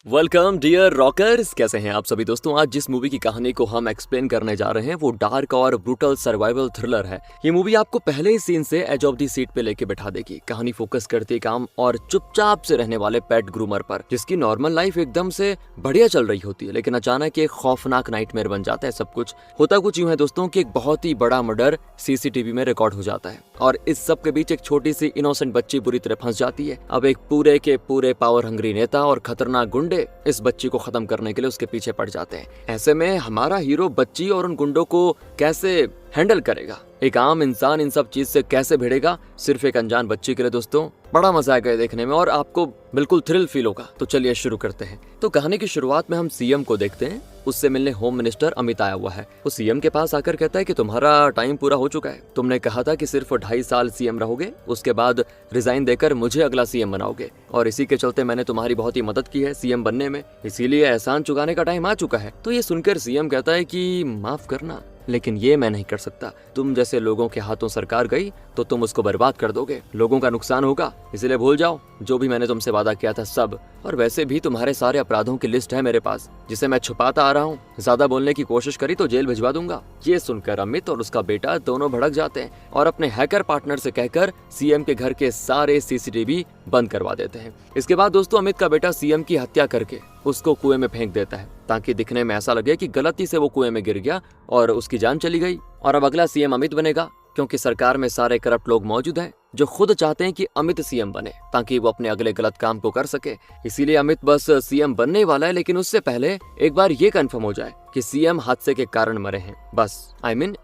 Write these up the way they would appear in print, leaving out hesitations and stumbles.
Welcome dear rockers, कैसे हैं आप सभी दोस्तों। आज जिस मूवी की कहानी को हम एक्सप्लेन करने जा रहे हैं वो डार्क और ब्रूटल सर्वाइवल थ्रिलर है। ये मूवी आपको पहले ही सीन से एज ऑफ दी सीट पे लेके बैठा देगी। कहानी फोकस करती है काम और चुपचाप से रहने वाले पेट ग्रूमर पर, जिसकी नॉर्मल लाइफ एकदम से बढ़िया चल रही होती है, लेकिन अचानक एक खौफनाक नाइटमेयर बन जाता है। सब कुछ होता कुछ यूं है दोस्तों कि एक बहुत ही बड़ा मर्डर सीसीटीवी में रिकॉर्ड हो जाता है और इस सब के बीच एक छोटी सी इनोसेंट बच्ची बुरी तरह फंस जाती है। अब एक पूरे के पूरे पावर हंग्री नेता और खतरनाक गुंडे इस बच्ची को खत्म करने के लिए उसके पीछे पड़ जाते हैं। ऐसे में हमारा हीरो बच्ची और उन गुंडों को कैसे हैंडल करेगा, एक आम इंसान इन सब चीज से कैसे भिड़ेगा, सिर्फ एक अनजान बच्ची के लिए दोस्तों बड़ा मजा आएगा देखने में और आपको बिल्कुल थ्रिल फील होगा। तो चलिए शुरू करते हैं। तो कहानी की शुरुआत में हम सीएम को देखते हैं। उससे मिलने होम मिनिस्टर अमित आया हुआ है। वो सीएम के पास आकर कहता है कि तुम्हारा टाइम पूरा हो चुका है। तुमने कहा था कि सिर्फ 2.5 साल सीएम रहोगे, उसके बाद रिजाइन देकर मुझे अगला सीएम बनाओगे और इसी के चलते मैंने तुम्हारी बहुत ही मदद की है सीएम बनने में, इसीलिए एहसान चुकाने का टाइम आ चुका है। तो ये सुनकर सीएम कहता है कि माफ करना, लेकिन ये मैं नहीं कर सकता। तुम जैसे लोगों के हाथों सरकार गई तो तुम उसको बर्बाद कर दोगे, लोगों का नुकसान होगा, इसलिए भूल जाओ जो भी मैंने तुमसे वादा किया था सब। और वैसे भी तुम्हारे सारे अपराधों की लिस्ट है मेरे पास, जिसे मैं छुपाता आ रहा हूँ। ज्यादा बोलने की कोशिश करी तो जेल भिजवा दूंगा। ये सुनकर अमित और उसका बेटा दोनों भड़क जाते हैं और अपने हैकर पार्टनर से कहकर सीएम के घर के सारे सीसीटीवी बंद करवा देते हैं। इसके बाद दोस्तों अमित का बेटा सीएम की हत्या करके उसको कुएं में फेंक देता है, ताकि दिखने में ऐसा लगे कि गलती से वो कुएं में गिर गया और उसकी जान चली गई। और अब अगला सीएम अमित बनेगा, क्योंकि सरकार में सारे करप्ट लोग मौजूद हैं जो खुद चाहते हैं कि अमित सीएम बने ताकि वो अपने अगले गलत काम को कर सके। इसीलिए अमित बस सीएम बनने वाला है, लेकिन उससे पहले एक बार ये कंफर्म हो जाए कि सीएम हादसे के कारण मरे हैं। बस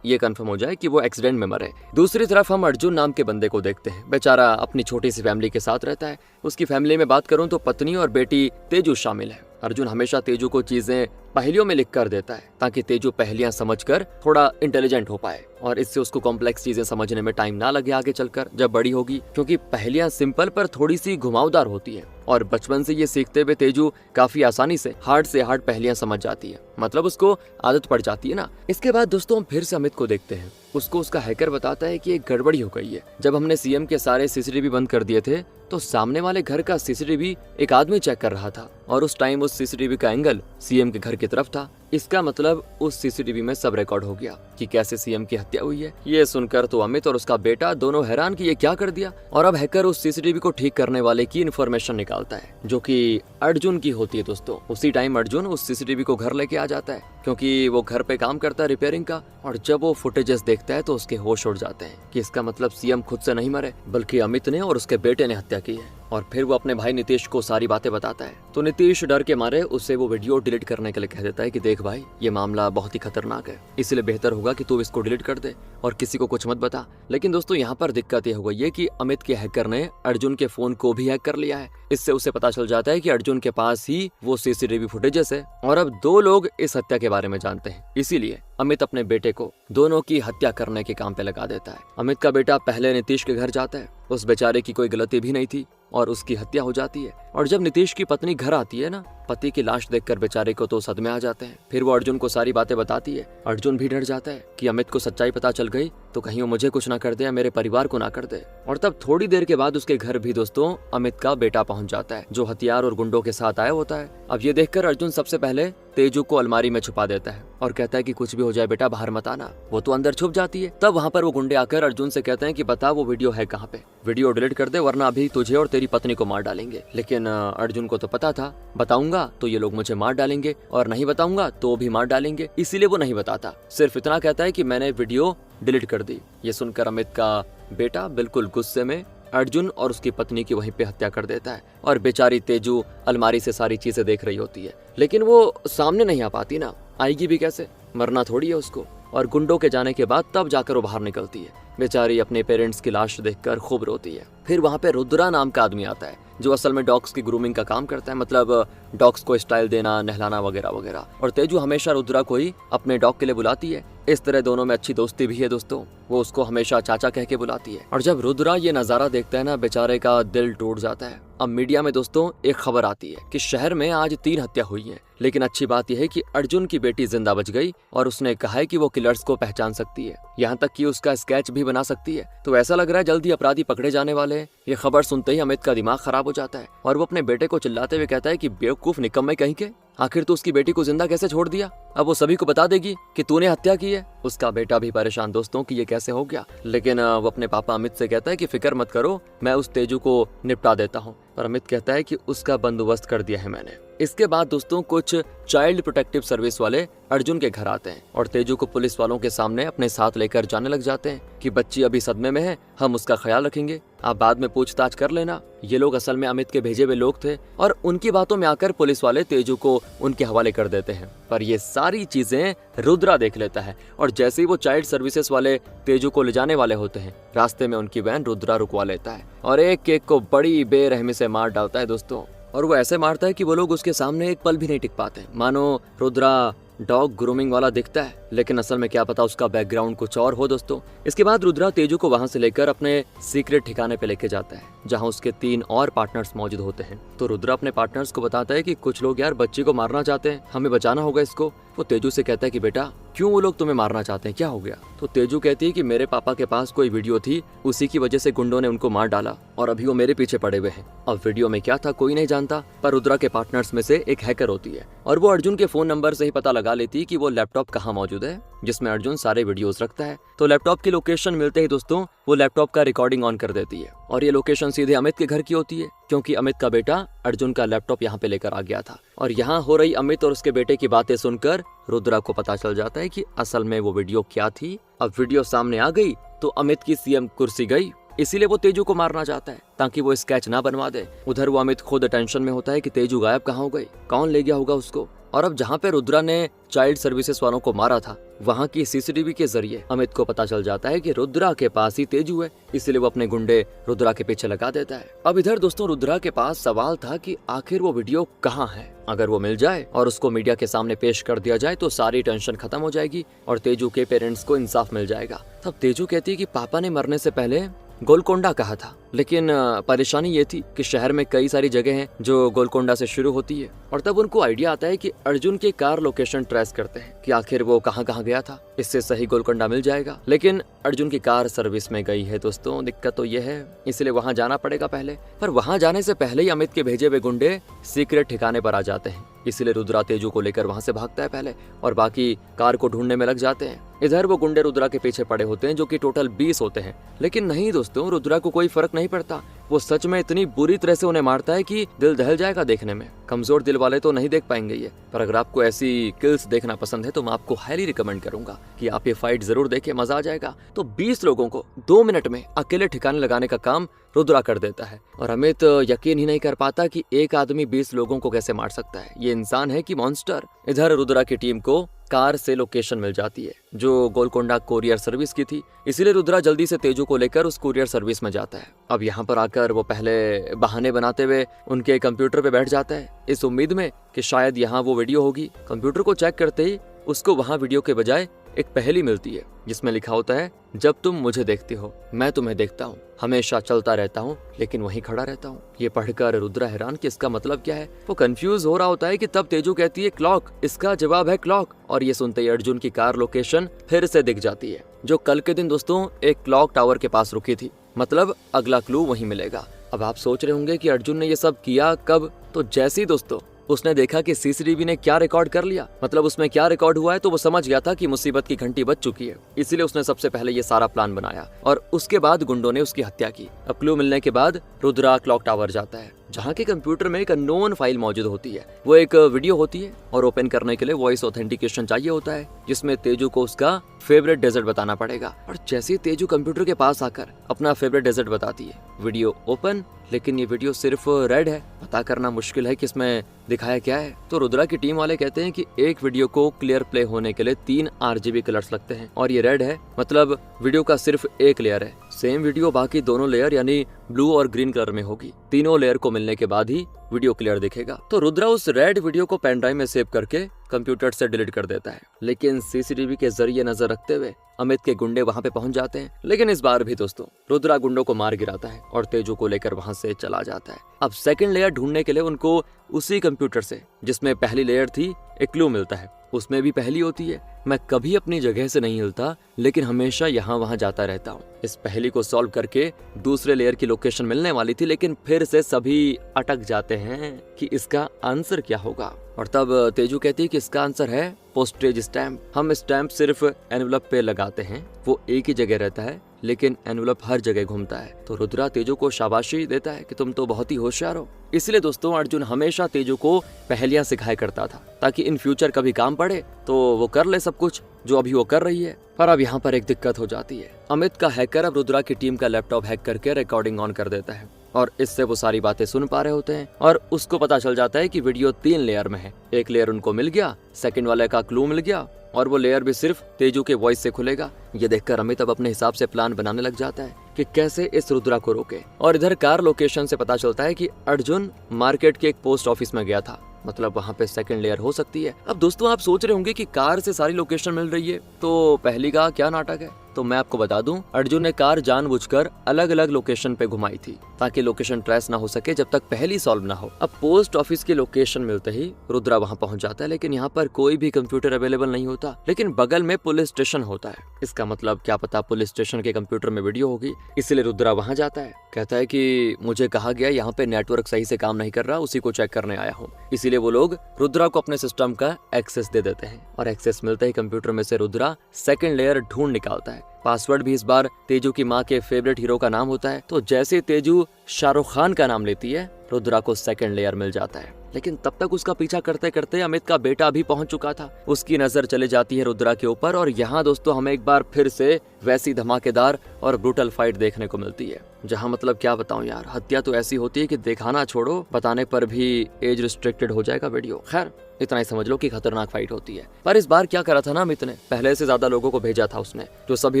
ये कंफर्म हो जाए कि वो एक्सीडेंट में मरे। दूसरी तरफ हम अर्जुन नाम के बंदे को देखते हैं। बेचारा अपनी छोटी सी फैमिली के साथ रहता है। उसकी फैमिली में बात करूं तो पत्नी और बेटी तेजू शामिल है। अर्जुन हमेशा तेजू को चीजें पहेलियों में लिख कर देता है ताकि तेजू पहेलियां समझकर थोड़ा इंटेलिजेंट हो पाए और इससे उसको कॉम्प्लेक्स चीजें समझने में टाइम ना लगे आगे चलकर जब बड़ी होगी, क्योंकि पहेलियां सिंपल पर थोड़ी सी घुमावदार होती है और बचपन से ये सीखते हुए तेजू काफी आसानी से हार्ड पहेलियां समझ जाती है, मतलब उसको आदत पड़ जाती है ना। इसके बाद दोस्तों हम फिर से अमित को देखते हैं। उसको उसका हैकर बताता है कि एक गड़बड़ी हो गई है। जब हमने सीएम के सारे सीसीटीवी बंद कर दिए थे तो सामने वाले घर का सीसीटीवी एक आदमी चेक कर रहा था और उस टाइम उस सीसीटीवी का एंगल सीएम के घर की तरफ था। इसका मतलब उस सीसीटीवी में सब रिकॉर्ड हो गया कि कैसे सीएम की हत्या हुई है। ये सुनकर तो अमित और उसका बेटा दोनों हैरान कि ये क्या कर दिया। और अब हैकर उस सीसीटीवी को ठीक करने वाले की इन्फॉर्मेशन निकालता है जो कि अर्जुन की होती है दोस्तों। उसी टाइम अर्जुन उस सीसीटीवी को घर लेके आ जाता है, क्योंकि वो घर पे काम करता है रिपेयरिंग का। और जब वो फुटेजेस देखता है तो उसके होश उड़ जाते हैं कि इसका मतलब सीएम खुद से नहीं मरे बल्कि अमित ने और उसके बेटे ने हत्या की है। और फिर वो अपने भाई नीतीश को सारी बातें बताता है तो नीतीश डर के मारे उससे वो वीडियो डिलीट करने के लिए कह देता है कि देख भाई, ये मामला बहुत ही खतरनाक है, इसलिए बेहतर होगा कि तू इसको डिलीट कर दे और किसी को कुछ मत बता। लेकिन दोस्तों यहाँ पर दिक्कत ये हो गई है कि अमित के हैकर ने अर्जुन के फोन को भी हैक कर लिया है। इससे उसे पता चल जाता है कि अर्जुन के पास ही वो सीसीटीवी फुटेजेस है और अब 2 लोग इस हत्या के बारे में जानते हैं। इसीलिए अमित अपने बेटे को दोनों की हत्या करने के काम पे लगा देता है। अमित का बेटा पहले नीतीश के घर जाता है। उस बेचारे की कोई गलती भी नहीं थी और उसकी हत्या हो जाती है। और जब नीतीश की पत्नी घर आती है ना, पति की लाश देखकर बेचारे को तो सदमे आ जाते हैं। फिर वो अर्जुन को सारी बातें बताती है। अर्जुन भी डर जाता है कि अमित को सच्चाई पता चल गई तो कहीं वो मुझे कुछ ना कर दे या मेरे परिवार को ना कर दे। और तब थोड़ी देर के बाद उसके घर भी दोस्तों अमित का बेटा पहुंच जाता है, जो हथियार और गुंडों के साथ आया होता है। अब ये देखकर अर्जुन सबसे पहले तेजू को अलमारी में छुपा देता है और कहता है कि कुछ भी हो जाए बेटा बाहर मत आना। वो तो अंदर छुप जाती है। तब वहाँ पर वो गुंडे आकर अर्जुन से कहते हैं कि बता वो वीडियो है कहाँ पे, वीडियो डिलीट कर दे वरना अभी तुझे और तेरी पत्नी को मार डालेंगे। लेकिन अर्जुन को तो पता था बताऊंगा तो ये लोग मुझे मार डालेंगे और नहीं बताऊंगा तो भी मार डालेंगे, इसीलिए वो नहीं बताता। सिर्फ इतना कहता है कि मैंने वीडियो डिलीट कर दी। ये सुनकर अमित का बेटा बिल्कुल गुस्से में अर्जुन और उसकी पत्नी की वहीं पे हत्या कर देता है और बेचारी तेजू अलमारी से सारी चीजें देख रही होती है, लेकिन वो सामने नहीं आ पाती ना, आएगी भी कैसे, मरना थोड़ी है उसको। और गुंडों के जाने के बाद तब जाकर वो बाहर निकलती है। बेचारी अपने पेरेंट्स की लाश देखकर खूब रोती है। फिर वहाँ पे रुद्रा नाम का आदमी आता है जो असल में डॉग्स की ग्रूमिंग का काम करता है, मतलब डॉग्स को स्टाइल देना, नहलाना वगैरह वगैरह। और तेजू हमेशा रुद्रा को ही अपने डॉग के लिए बुलाती है। इस तरह दोनों में अच्छी दोस्ती भी है दोस्तों। वो उसको हमेशा चाचा कह के बुलाती है। और जब रुद्रा ये नजारा देखता है ना, बेचारे का दिल टूट जाता है। अब मीडिया में दोस्तों एक खबर आती है कि शहर में आज 3 हत्या हुई है, लेकिन अच्छी बात यह है कि अर्जुन की बेटी जिंदा बच गई और उसने कहा है कि वो किलर्स को पहचान सकती है, यहाँ तक कि उसका स्केच भी बना सकती है। तो ऐसा लग रहा है जल्दी अपराधी पकड़े जाने वाले हैं। ये खबर सुनते ही अमित का दिमाग खराब हो जाता है और वो अपने बेटे को चिल्लाते हुए कहता है कि बेवकूफ निकम्मे कहीं के, आखिर तू उसकी बेटी को जिंदा कैसे छोड़ दिया? अब वो सभी को बता देगी कि तूने हत्या की है। उसका बेटा भी परेशान दोस्तों कि ये कैसे हो गया, लेकिन वो अपने पापा अमित से कहता है कि फिक्र मत करो, मैं उस तेजू को निपटा देता हूँ। पर अमित कहता है कि उसका बंदोबस्त कर दिया है मैंने। इसके बाद दोस्तों कुछ चाइल्ड प्रोटेक्टिव सर्विस वाले अर्जुन के घर आते हैं और तेजू को पुलिस वालों के सामने अपने साथ लेकर जाने लग जाते हैं कि बच्ची अभी सदमे में है, हम उसका ख्याल रखेंगे, आप बाद में पूछताछ कर लेना। ये लोग असल में अमित के भेजे हुए लोग थे और उनकी बातों में आकर पुलिस वाले तेजू को उनके हवाले कर देते हैं। पर ये सारी चीजें रुद्रा देख लेता है और जैसे ही वो चाइल्ड सर्विसेज वाले तेजू को ले जाने वाले होते हैं, रास्ते में उनकी वैन रुद्रा रुकवा लेता है और एक केक को बड़ी बेरहमी से मार डालता है दोस्तों। और वो ऐसे मारता है कि वो लोग उसके सामने एक पल भी नहीं टिक पाते, मानो रुद्रा डॉग ग्रूमिंग वाला दिखता है, लेकिन असल में क्या पता उसका बैकग्राउंड कुछ और हो दोस्तों। इसके बाद रुद्रा तेजू को वहां से लेकर अपने सीक्रेट ठिकाने पे लेके जाता है जहां उसके 3 और पार्टनर्स मौजूद होते हैं। तो रुद्रा अपने पार्टनर्स को बताता है कि कुछ लोग यार बच्ची को मारना चाहते हैं, हमें बचाना होगा इसको। वो तेजू से कहता है कि बेटा क्यों वो लोग तुम्हें मारना चाहते हैं, क्या हो गया? तो तेजू कहती है कि मेरे पापा के पास कोई वीडियो थी, उसी की वजह से गुंडों ने उनको मार डाला और अभी वो मेरे पीछे पड़े हुए हैं। अब वीडियो में क्या था कोई नहीं जानता, पर रुद्रा के पार्टनर्स में से एक हैकर होती है और वो अर्जुन के फोन नंबर से ही पता लगा लेती है कि वो लैपटॉप कहाँ मौजूद है जिसमें अर्जुन सारे वीडियोस रखता है। तो लैपटॉप की लोकेशन मिलते ही दोस्तों वो लैपटॉप का रिकॉर्डिंग ऑन कर देती है और ये लोकेशन सीधे अमित के घर की होती है, क्योंकि अमित का बेटा अर्जुन का लैपटॉप यहाँ पे लेकर आ गया था। और यहाँ हो रही अमित और उसके बेटे की बातें सुनकर रुद्रा को पता चल जाता है कि असल में वो वीडियो क्या थी। अब वीडियो सामने आ गई तो अमित की सीएम कुर्सी गई, इसीलिए वो तेजू को मारना चाहता है ताकि वो स्केच ना बनवा दे। उधर वो अमित खुद टेंशन में होता है कि तेजू गायब कहाँ हो गई, कौन ले गया होगा उसको। और अब जहाँ पे रुद्रा ने चाइल्ड सर्विसेज वालों को मारा था वहाँ की सीसीटीवी के जरिए अमित को पता चल जाता है कि रुद्रा के पास ही तेजू है, इसलिए वो अपने गुंडे रुद्रा के पीछे लगा देता है। अब इधर दोस्तों रुद्रा के पास सवाल था कि आखिर वो वीडियो कहाँ है। अगर वो मिल जाए और उसको मीडिया के सामने पेश कर दिया जाए तो सारी टेंशन खत्म हो जाएगी और तेजू के पेरेंट्स को इंसाफ मिल जाएगा। तब तेजू कहती है कि पापा ने मरने से पहले गोलकोंडा कहा था, लेकिन परेशानी ये थी कि शहर में कई सारी जगह हैं जो गोलकोंडा से शुरू होती है। और तब उनको आइडिया आता है कि अर्जुन की कार लोकेशन ट्रेस करते हैं कि आखिर वो कहाँ कहाँ गया था, इससे सही गोलकोंडा मिल जाएगा। लेकिन अर्जुन की कार सर्विस में गई है दोस्तों, दिक्कत तो ये है, इसलिए वहाँ जाना पड़ेगा पहले। पर वहाँ जाने से पहले ही अमित के भेजे हुए गुंडे सीक्रेट ठिकाने पर आ जाते हैं, इसलिए रुद्रा तेजू को लेकर वहाँ से भागता है पहले और बाकी कार को ढूंढने में लग जाते हैं। इधर वो गुंडे रुद्रा के पीछे पड़े होते हैं जो कि टोटल 20 होते हैं। लेकिन नहीं दोस्तों, रुद्रा को कोई फर्क नहीं पड़ता, वो सच में इतनी बुरी तरह से उन्हें मारता है कि दिल दहल जाएगा देखने में। कमजोर दिल वाले तो नहीं देख पाएंगे ये, पर अगर आपको ऐसी किल्स देखना पसंद है तो मैं आपको हाईली रिकमेंड करूंगा कि आप ये फाइट जरूर देखें, मजा आ जाएगा। तो 20 लोगों को 2 मिनट में अकेले ठिकाने लगाने का काम रुद्रा कर देता है और अमित यकीन ही नहीं कर पाता कि एक आदमी 20 लोगों को कैसे मार सकता है, ये इंसान है कि मॉन्स्टर। इधर रुद्रा की टीम को कार से लोकेशन मिल जाती है जो गोलकोंडा कोरियर सर्विस की थी, इसीलिए रुद्रा जल्दी से तेजू को लेकर उस कुरियर सर्विस में जाता है। अब यहाँ पर आकर वो पहले बहाने बनाते हुए उनके कंप्यूटर पे बैठ जाता है इस उम्मीद में कि शायद यहाँ वो वीडियो होगी। कंप्यूटर को चेक करते ही उसको वहाँ वीडियो के बजाय एक पहेली मिलती है जिसमें लिखा होता है, जब तुम मुझे देखती हो मैं तुम्हें देखता हूँ, हमेशा चलता रहता हूँ लेकिन वहीं खड़ा रहता हूँ। ये पढ़कर रुद्रा हैरान कि इसका मतलब क्या है, वो कंफ्यूज हो रहा होता है कि तब तेजू कहती है क्लॉक, इसका जवाब है क्लॉक। और ये सुनते ही अर्जुन की कार लोकेशन फिर से दिख जाती है जो कल के दिन दोस्तों एक क्लॉक टावर के पास रुकी थी, मतलब अगला क्लू वहीं मिलेगा। अब आप सोच रहे होंगे कि अर्जुन ने ये सब किया कब, तो जैसे ही दोस्तों उसने देखा कि सीसीटीवी ने क्या रिकॉर्ड कर लिया, मतलब उसमें क्या रिकॉर्ड हुआ है, तो वो समझ गया था कि मुसीबत की घंटी बज चुकी है। इसीलिए उसने सबसे पहले ये सारा प्लान बनाया और उसके बाद गुंडों ने उसकी हत्या की। अब क्लू मिलने के बाद रुद्रा क्लॉक टावर जाता है जहाँ के कंप्यूटर में एक अननोन फाइल मौजूद होती है। वो एक वीडियो होती है और ओपन करने के लिए वॉइस ऑथेंटिकेशन चाहिए होता है जिसमें तेजू को उसका फेवरेट डेजर्ट बताना पड़ेगा। और जैसे ही तेजू कंप्यूटर के पास आकर अपना फेवरेट डेजर्ट बताती है, वीडियो ओपन, लेकिन ये वीडियो सिर्फ रेड है, पता करना मुश्किल है कि इसमें दिखाया क्या है। तो रुद्रा की टीम वाले कहते हैं कि एक वीडियो को क्लियर प्ले होने के लिए 3 RGB कलर्स लगते हैं और ये रेड है, मतलब वीडियो का सिर्फ एक लेयर है। सेम वीडियो बाकी दोनों लेयर यानी ब्लू और ग्रीन कलर में होगी। तीनों लेयर को मिलने के बाद ही वीडियो क्लियर दिखेगा। तो रुद्रा उस रेड वीडियो को पेन ड्राइव में सेव करके कंप्यूटर से डिलीट कर देता है। लेकिन सीसीटीवी के जरिए नजर रखते हुए अमित के गुंडे वहां पे पहुंच जाते हैं। लेकिन इस बार भी दोस्तों रुद्रा गुंडों को मार गिराता है और तेजू को लेकर वहां से चला जाता है। अब सेकंड लेयर ढूंढने के लिए उनको उसी कंप्यूटर से जिसमें पहली लेयर थी एक क्लू मिलता है। उसमें भी पहली होती है। मैं कभी अपनी जगह से नहीं हिलता, लेकिन हमेशा यहाँ वहाँ जाता रहता हूँ। इस पहली को सॉल्व करके दूसरे लेयर की लोकेशन मिलने वाली थी, लेकिन फिर से सभी अटक जाते हैं कि इसका आंसर क्या होगा। और तब तेजू कहती है कि इसका आंसर है पोस्टेज स्टैम्प। हम स्टैम्प सिर्फ एनवलप पे लगाते हैं, वो एक ही जगह रहता है, लेकिन एनवलप हर जगह घूमता है। तो रुद्रा तेजू को शाबाशी देता है कि तुम तो बहुत ही होशियार हो। इसलिए दोस्तों अर्जुन हमेशा तेजू को पहेलियां सिखाया करता था, ताकि इन फ्यूचर कभी काम पड़े तो वो कर ले सब कुछ जो अभी वो कर रही है। पर अब यहाँ पर एक दिक्कत हो जाती है। अमित का हैकर अब रुद्रा की टीम का लैपटॉप हैक करके रिकॉर्डिंग ऑन कर देता है और इससे वो सारी बातें सुन पा रहे होते हैं। और उसको पता चल जाता है कि वीडियो 3 लेयर में है। एक लेयर उनको मिल गया, सेकंड वाले का क्लू मिल गया, और वो लेयर भी सिर्फ तेजू के वॉइस से खुलेगा। ये देखकर अमित अब अपने हिसाब से प्लान बनाने लग जाता है कि कैसे इस रुद्रा को रोके। और इधर कार लोकेशन से पता चलता है कि अर्जुन मार्केट के एक पोस्ट ऑफिस में गया था, मतलब वहाँ पे सेकंड लेयर हो सकती है। अब दोस्तों आप सोच रहे होंगे कि कार से सारी लोकेशन मिल रही है, तो पहली का क्या नाटक है। तो मैं आपको बता दूं, अर्जुन ने कार जानबूझकर अलग अलग लोकेशन पे घुमाई थी ताकि लोकेशन ट्रेस ना हो सके जब तक पहली सॉल्व ना हो। अब पोस्ट ऑफिस की लोकेशन मिलते ही रुद्रा वहां पहुंच जाता है, लेकिन यहाँ पर कोई भी कंप्यूटर अवेलेबल नहीं होता। लेकिन बगल में पुलिस स्टेशन होता है। इसका मतलब क्या पता पुलिस स्टेशन के कंप्यूटर में वीडियो होगी, इसलिए रुद्रा वहां जाता है। कहता है कि मुझे कहा गया यहाँ पे नेटवर्क सही से काम नहीं कर रहा, उसी को चेक करने आया हूँ। इसीलिए वो लोग रुद्रा को अपने सिस्टम का एक्सेस दे देते हैं और एक्सेस मिलते ही कंप्यूटर में से रुद्रा सेकंड लेयर ढूंढ निकालता है। पासवर्ड भी इस बार तेजू की माँ के फेवरेट हीरो का नाम होता है। तो जैसे तेजू शाहरुख खान का नाम लेती है, रुद्रा को सेकंड लेयर मिल जाता है। लेकिन तब तक उसका पीछा करते करते अमित का बेटा भी पहुंच चुका था। उसकी नजर चली जाती है रुद्रा के ऊपर और यहाँ दोस्तों हमें एक बार फिर से वैसी धमाकेदार और ब्रूटल फाइट देखने को मिलती है, जहाँ मतलब क्या बताऊं यार, हत्या तो ऐसी होती है कि दिखाना छोड़ो, बताने पर भी एज रिस्ट्रिक्टेड हो जाएगा वीडियो। खैर इतना ही समझ लो कि खतरनाक फाइट होती है। पर इस बार क्या करा था ना अमित ने, पहले से ज्यादा लोगों को भेजा था उसने, जो सभी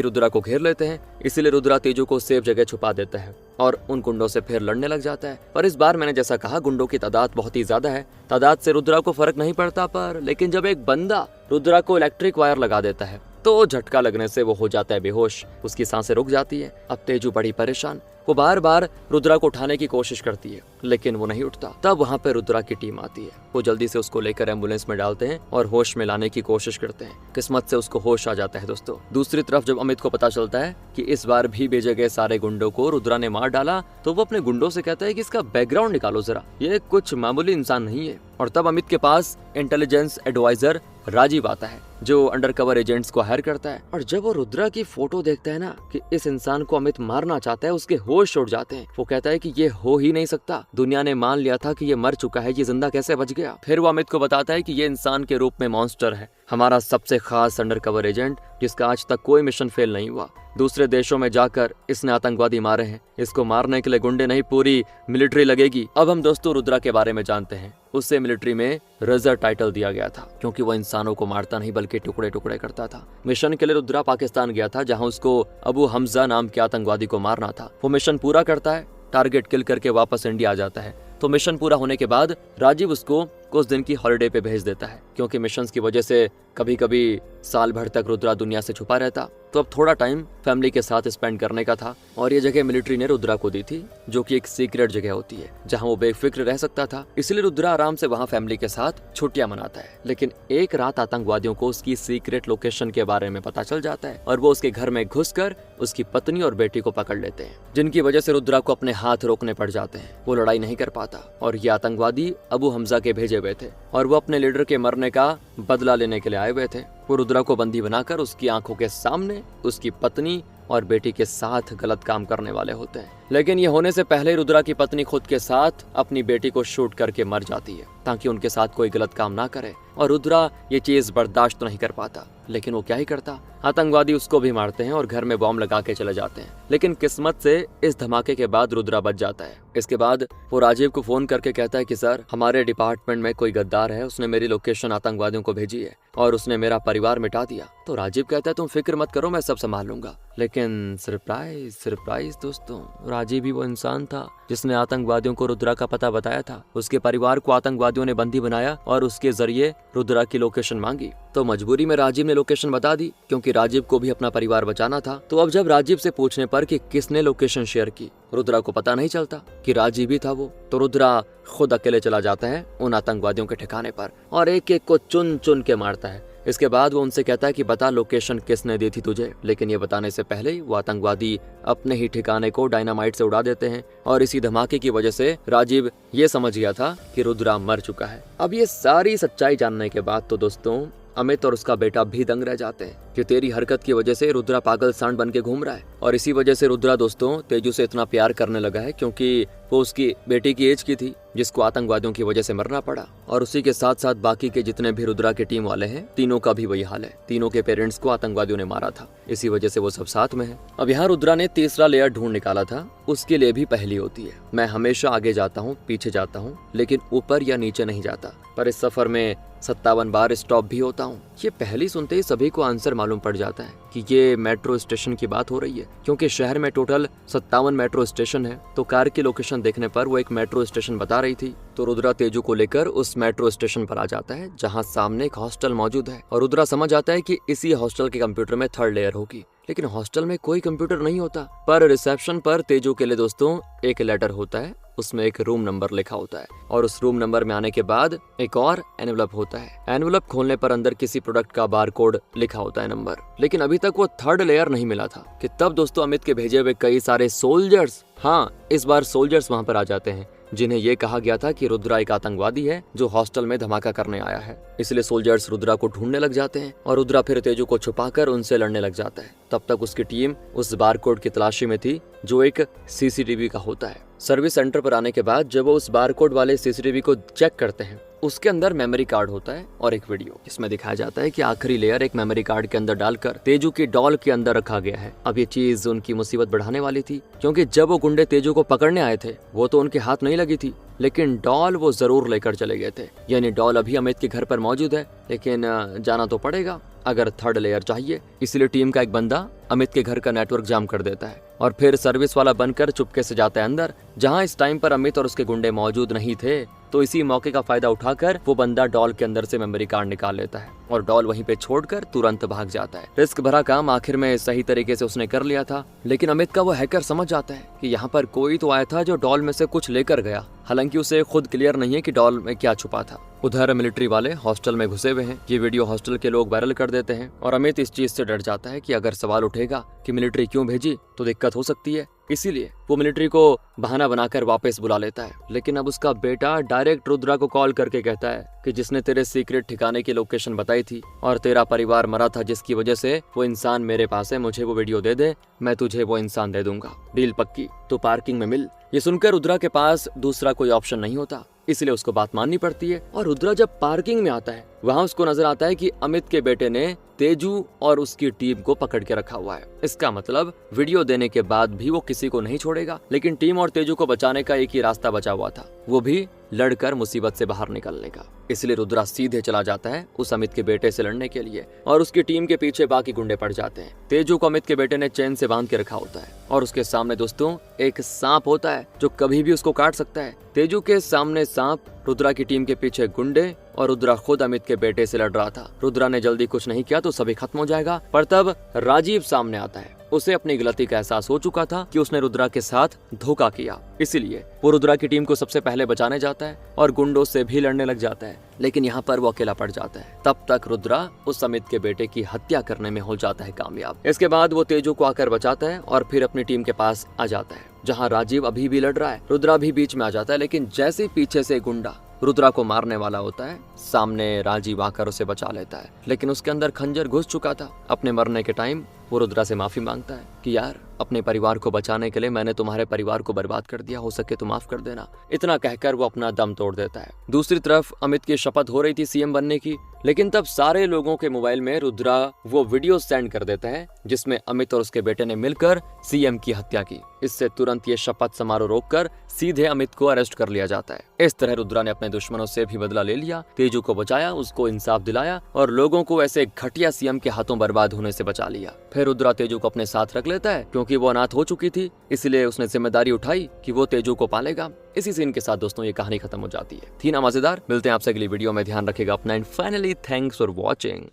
रुद्रा को घेर लेते हैं। इसीलिए रुद्रा तेजू को सेफ जगह छुपा देता है और उन गुंडों से फिर लड़ने लग जाता है। पर इस बार मैंने जैसा कहा, गुंडों की तादाद बहुत ही ज्यादा है। तादाद से रुद्रा को फर्क नहीं पड़ता, पर लेकिन जब एक बंदा रुद्रा को इलेक्ट्रिक वायर लगा देता है तो झटका लगने से वो हो जाता है बेहोश, उसकी सांसें रुक जाती है। अब तेजू बड़ी परेशान, वो बार बार रुद्रा को उठाने की कोशिश करती है, लेकिन वो नहीं उठता। तब वहाँ पे रुद्रा की टीम आती है। वो जल्दी से उसको लेकर एम्बुलेंस में डालते हैं और होश में लाने की कोशिश करते हैं। किस्मत से उसको होश आ जाता है दोस्तों। दूसरी तरफ जब अमित को पता चलता है कि इस बार भी भेजे गए सारे गुंडों को रुद्रा ने मार डाला, तो वो अपने गुंडों से कहता है कि इसका बैकग्राउंड निकालो जरा, ये कुछ मामूली इंसान नहीं है। और तब अमित के पास इंटेलिजेंस एडवाइजर राजीव आता है, जो अंडरकवर एजेंट्स को हायर करता है। और जब वो रुद्रा की फोटो देखता है ना कि इस इंसान को अमित मारना चाहता है, उसके होश उड़ जाते हैं। वो कहता है कि ये हो ही नहीं सकता, दुनिया ने मान लिया था कि ये मर चुका है, ये जिंदा कैसे बच गया। फिर वो अमित को बताता है कि ये इंसान के रूप में मॉन्स्टर है, हमारा सबसे खास अंडरकवर एजेंट, जिसका आज तक कोई मिशन फेल नहीं हुआ। दूसरे देशों में जाकर इसने आतंकवादी मारे हैं, इसको मारने के लिए गुंडे नहीं पूरी मिलिट्री लगेगी। अब हम दोस्तों रुद्रा के बारे में जानते हैं। उससे मिलिट्री में रेजर टाइटल दिया गया था, क्योंकि वो इंसानों को मारता नहीं बल्कि टुकड़े टुकड़े करता था। मिशन के लिए रुद्रा पाकिस्तान गया था, जहां उसको अबू हमजा नाम के आतंकवादी को मारना था। वो मिशन पूरा करता है, टारगेट किल करके वापस इंडिया आ जाता है। तो मिशन पूरा होने के बाद राजीव उसको कुछ दिन की हॉलिडे पे भेज देता है, क्योंकि मिशन की वजह से कभी कभी साल भर तक रुद्रा दुनिया से छुपा रहता। तो अब थोड़ा टाइम फैमिली के साथ स्पेंड करने का था, और ये जगह मिलिट्री ने रुद्रा को दी थी, जो कि एक सीक्रेट जगह होती है जहां वो बेफिक्र रह सकता था। इसलिए रुद्रा आराम से वहां फैमिली के साथ छुट्टियां मनाता है। लेकिन एक रात आतंकवादियों को उसकी सीक्रेट लोकेशन के बारे में पता चल जाता है और वो उसके घर में घुसकर उसकी पत्नी और बेटी को पकड़ लेते हैं, जिनकी वजह से रुद्रा को अपने हाथ रोकने पड़ जाते हैं। वो लड़ाई नहीं कर पाता और ये आतंकवादी अबू हमजा के भेजे हुए थे और वो अपने लीडर के मरने का बदला लेने के लिए आए हुए थे। वो रुद्रा को बंदी बनाकर उसकी आंखों के सामने उसकी पत्नी और बेटी के साथ गलत काम करने वाले होते हैं। लेकिन ये होने से पहले रुद्रा की पत्नी खुद के साथ अपनी बेटी को शूट करके मर जाती है, ताकि उनके साथ कोई गलत काम ना करे। और रुद्रा ये चीज बर्दाश्त नहीं कर पाता, लेकिन वो क्या ही करता, आतंकवादी उसको भी मारते हैं और घर में बॉम्ब लगा के चले जाते हैं। लेकिन किस्मत से इस धमाके के बाद रुद्रा बच जाता है। इसके बाद वो राजीव को फोन करके कहता है कि सर, हमारे डिपार्टमेंट में कोई गद्दार है, उसने मेरी लोकेशन आतंकवादियों को भेजी है और उसने मेरा परिवार मिटा दिया। तो राजीव कहता है तुम फिक्र मत करो, मैं सब संभाल लूंगा। लेकिन सरप्राइज सरप्राइज दोस्तों, राजीव भी वो इंसान था जिसने आतंकवादियों को रुद्रा का पता बताया था। उसके परिवार को आतंकवादियों ने बंदी बनाया और उसके जरिए रुद्रा की लोकेशन मांगी तो मजबूरी में राजीव ने लोकेशन बता दी, क्योंकि राजीव को भी अपना परिवार बचाना था। तो अब जब राजीव से पूछने पर कि किसने लोकेशन शेयर की, रुद्रा को पता नहीं चलता कि राजीव ही था वो। तो रुद्रा खुद अकेले चला जाता है उन आतंकवादियों के ठिकाने पर और एक एक को चुन चुन के मारता है। इसके बाद वो उनसे कहता है कि बता लोकेशन किसने दी थी तुझे, लेकिन ये बताने से पहले ही वो आतंकवादी अपने ही ठिकाने को डायनामाइट से उड़ा देते हैं और इसी धमाके की वजह से राजीव ये समझ गया था कि रुद्रा मर चुका है। अब ये सारी सच्चाई जानने के बाद तो दोस्तों अमित और उसका बेटा भी दंग रह जाते हैं कि तेरी हरकत की वजह से रुद्रा पागल सांड बन के घूम रहा है। और इसी वजह से रुद्रा दोस्तों तेजू से इतना प्यार करने लगा है क्योंकि वो उसकी बेटी की एज की थी जिसको आतंकवादियों की वजह से मरना पड़ा। और उसी के साथ साथ बाकी के जितने भी रुद्रा के टीम वाले हैं तीनों का भी वही हाल है। तीनों के पेरेंट्स को आतंकवादियों ने मारा था, इसी वजह से वो सब साथ में है। अब यहाँ रुद्रा ने तीसरा लेयर ढूंढ निकाला था, उसके लिए भी पहली होती है, मैं हमेशा आगे जाता हूँ पीछे जाता हूँ लेकिन ऊपर या नीचे नहीं जाता, पर इस सफर में 57 बार स्टॉप भी होता हूँ। ये पहली सुनते ही सभी को आंसर मालूम पड़ जाता है कि ये मेट्रो स्टेशन की बात हो रही है, क्योंकि शहर में टोटल 57 मेट्रो स्टेशन है। तो कार की लोकेशन देखने पर वो एक मेट्रो स्टेशन बता रही थी। तो रुद्रा तेजू को लेकर उस मेट्रो स्टेशन पर आ जाता है जहाँ सामने एक हॉस्टल मौजूद है और रुद्रा समझ आता है कि इसी हॉस्टल के कंप्यूटर में 3rd लेयर होगी, लेकिन हॉस्टल में कोई कंप्यूटर नहीं होता। पर रिसेप्शन पर तेजू के लिए दोस्तों एक लेटर होता है, उसमें एक रूम नंबर लिखा होता है और उस रूम नंबर में आने के बाद एक और एनवलप होता है। एनवलप खोलने पर अंदर किसी प्रोडक्ट का बारकोड लिखा होता है नंबर, लेकिन अभी तक वो 3rd लेयर नहीं मिला था कि तब दोस्तों अमित के भेजे हुए कई सारे सोल्जर्स, हाँ इस बार सोल्जर्स वहां पर आ जाते हैं, जिन्हें ये कहा गया था कि रुद्रा एक आतंकवादी है जो हॉस्टल में धमाका करने आया है। इसलिए सोल्जर्स रुद्रा को ढूंढने लग जाते हैं और रुद्रा फिर तेजू को छुपाकर उनसे लड़ने लग जाता है। तब तक उसकी टीम उस बारकोड की तलाशी में थी जो एक सीसीटीवी का होता है। सर्विस सेंटर पर आने के बाद जब वो उस बारकोड वाले सीसीटीवी को चेक करते हैं, उसके अंदर मेमोरी कार्ड होता है और एक वीडियो, जिसमें दिखाया जाता है कि आखिरी लेयर एक मेमोरी कार्ड के अंदर डालकर तेजू की डॉल के अंदर रखा गया है। अब ये चीज उनकी मुसीबत बढ़ाने वाली थी, क्योंकि जब वो गुंडे तेजू को पकड़ने आए थे वो तो उनके हाथ नहीं लगी थी, लेकिन डॉल वो जरूर लेकर चले गए थे। यानी डॉल अभी अमित के घर पर मौजूद है, लेकिन जाना तो पड़ेगा अगर 3rd लेयर चाहिए। इसलिए टीम का एक बंदा अमित के घर का नेटवर्क जाम कर देता है और फिर सर्विस वाला बनकर चुपके से जाता है अंदर, जहां इस टाइम पर अमित और उसके गुंडे मौजूद नहीं थे। तो इसी मौके का फायदा उठाकर वो बंदा डॉल के अंदर से मेमोरी कार्ड निकाल लेता है और डॉल वहीं पे छोड़कर तुरंत भाग जाता है। रिस्क भरा काम आखिर में सही तरीके से उसने कर लिया था, लेकिन अमित का वो हैकर समझ जाता है कि यहाँ पर कोई तो आया था जो डॉल में से कुछ लेकर गया। हालांकि उसे खुद क्लियर नहीं है कि डॉल में क्या छुपा था। उधर मिलिट्री वाले हॉस्टल में घुसे हुए हैं। ये वीडियो हॉस्टल के लोग वायरल कर देते हैं और अमित इस चीज से डर जाता है कि अगर सवाल उठेगा कि मिलिट्री क्यों भेजी तो दिक्कत हो सकती है, इसीलिए वो मिलिट्री को बहाना बनाकर वापस बुला लेता है। लेकिन अब उसका बेटा डायरेक्ट रुद्रा को कॉल करके कहता है कि जिसने तेरे सीक्रेट ठिकाने की लोकेशन बताई थी और तेरा परिवार मरा था जिसकी वजह से, वो इंसान मेरे पास है, मुझे वो वीडियो दे दे, मैं तुझे वो इंसान दे दूंगा, डील पक्की, तो पार्किंग में मिल। ये सुनकर रुद्रा के पास दूसरा कोई ऑप्शन नहीं होता, इसलिए उसको बात माननी पड़ती है। और रुद्रा जब पार्किंग में आता है वहाँ उसको नजर आता है कि अमित के बेटे ने तेजू और उसकी टीम को पकड़ के रखा हुआ है। इसका मतलब वीडियो देने के बाद भी वो किसी को नहीं छोड़ेगा, लेकिन टीम और तेजू को बचाने का एक ही रास्ता बचा हुआ था, वो भी लड़कर मुसीबत से बाहर निकलने का। इसलिए रुद्रा सीधे चला जाता है उस अमित के बेटे से लड़ने के लिए और उसकी टीम के पीछे बाकी गुंडे पड़ जाते हैं। तेजू को अमित के बेटे ने चैन से बांध के रखा होता है और उसके सामने दोस्तों एक सांप होता है जो कभी भी उसको काट सकता है। तेजू के सामने सांप, रुद्रा की टीम के पीछे गुंडे और रुद्रा खुद अमित के बेटे से लड़ रहा था। रुद्रा ने जल्दी कुछ नहीं किया तो सभी खत्म हो जाएगा, पर तब राजीव सामने आता है। उसे अपनी गलती का एहसास हो चुका था कि उसने रुद्रा के साथ धोखा किया, इसीलिए वो रुद्रा की टीम को सबसे पहले बचाने जाता है और गुंडों से भी लड़ने लग जाता है, लेकिन यहाँ पर वो अकेला पड़ जाता है। तब तक रुद्रा उस अमित के बेटे की हत्या करने में हो जाता है कामयाब। इसके बाद वो तेजू को आकर बचाता है और फिर अपनी टीम के पास आ जाता है, जहाँ राजीव अभी भी लड़ रहा है। रुद्रा भी बीच में आ जाता है, लेकिन जैसे ही पीछे से गुंडा रुद्रा को मारने वाला होता है, सामने राजीव आकर उसे बचा लेता है, लेकिन उसके अंदर खंजर घुस चुका था। अपने मरने के टाइम वो रुद्रा से माफी मांगता है कि यार अपने परिवार को बचाने के लिए मैंने तुम्हारे परिवार को बर्बाद कर दिया, हो सके तो माफ कर देना। इतना कहकर वो अपना दम तोड़ देता है। दूसरी तरफ अमित की शपथ हो रही थी सीएम बनने की, लेकिन तब सारे लोगों के मोबाइल में रुद्रा वो वीडियो सेंड कर देता है जिसमें अमित और उसके बेटे ने मिलकर सीएम की हत्या की। इससे तुरंत ये शपथ समारोह रोककर सीधे अमित को अरेस्ट कर लिया जाता है। इस तरह रुद्रा ने अपने दुश्मनों से भी बदला ले लिया, तेजू को बचाया, उसको इंसाफ दिलाया और लोगों को ऐसे घटिया सीएम के हाथों बर्बाद होने से बचा लिया। फिर रुद्रा तेजू को अपने साथ रख लेता है क्योंकि वो अनाथ हो चुकी थी, इसलिए उसने जिम्मेदारी उठाई कि वो तेजू को पालेगा। इसी सीन के साथ दोस्तों ये कहानी खत्म हो जाती है। थी ना मजेदार। मिलते हैं आपसे अगली वीडियो में, ध्यान रखेगा अपना and finally thanks for watching.